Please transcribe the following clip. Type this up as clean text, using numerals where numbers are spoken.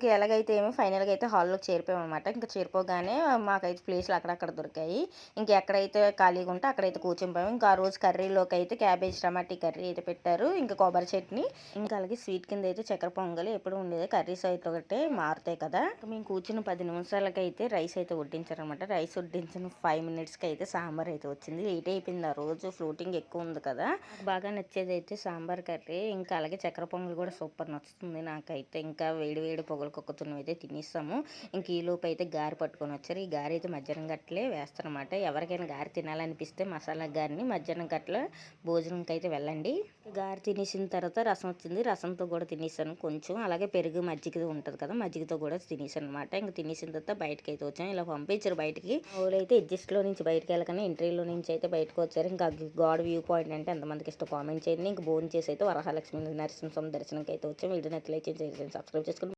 ఇంక ఎలాగైతే ఏమో ఫైనల్‌గా అయితే హాల్‌లోకి చేరిపోయామనమాట. ఇంక చేరిపోగానే మాకైతే ప్లేస్‌లు అక్కడక్కడ దొరికాయి. ఇంకెక్కడైతే ఖాళీగా ఉంటే అక్కడైతే కూర్చునిపోయాము. ఇంకా ఆ రోజు కర్రీలోకైతే క్యాబేజ్ టమాటీ కర్రీ అయితే పెట్టారు. ఇంకా కొబ్బరి చట్నీ, ఇంకా అలాగే స్వీట్ కింద అయితే చక్కెర పొంగలి ఎప్పుడు ఉండేదే. కర్రీస్ అయితే ఒకటే మారుతాయి కదా! మేము కూర్చున్న 10 నిమిషాలకైతే రైస్ అయితే వడ్డించారనమాట. రైస్ వడ్డించిన 5 మినిట్స్‌కి అయితే సాంబార్ అయితే వచ్చింది. లేట్ అయిపోయింది ఆ రోజు ఫ్రూటింగ్ ఎక్కువ ఉంది కదా! నాకు బాగా నచ్చేదైతే సాంబార్ కర్రీ. ఇంకా అలాగే చక్కెర పొంగల్ కూడా సూపర్ నచ్చుతుంది నాకైతే. ఇంకా వేడి వేడి పొగలకొక్కతున్నవైతే తినేసాము. ఇంక ఈలోపు అయితే గారె పట్టుకొని వచ్చారు. ఈ గారె అయితే మధ్యాహ్నం గట్లే వేస్తారనమాట. ఎవరికైనా గారె తినాలనిపిస్తే మసాలా గారెని మధ్యాహ్నం గట్ల భోజనంకి అయితే వెళ్ళండి. గారె తినేసిన తర్వాత రసం వచ్చింది. రసంతో కూడా తినేసాను కొంచెం. అలాగే పెరుగు మజ్జిగ ఉంటుంది కదా! మజ్జిగతో కూడా తినేసాను అనమాట. ఇంక తినేసిన తర్వాత బయటకైతే వచ్చాం. ఇలా పంపించారు బయటికి. మా ఊళ్ళైతే ఎడ్జస్ట్‌లో నుంచి బయటికి వెళ్ళకనే ఎంట్రీలో నుంచి అయితే బయటకు వచ్చారు. ఇంకా గాడ్ వ్యూ పాయింట్ అంటే ఎంతమందికి ఇష్టం కామెంట్ చేయండి. ఇంక భోంచేసి అయితే వరహాలక్ష్మి నరసింహస్వామి దర్శనంకి అయితే వచ్చాం. వీడియో నచ్చితే లైక్ చేయండి, సబ్స్క్రైబ్ చేసుకోండి.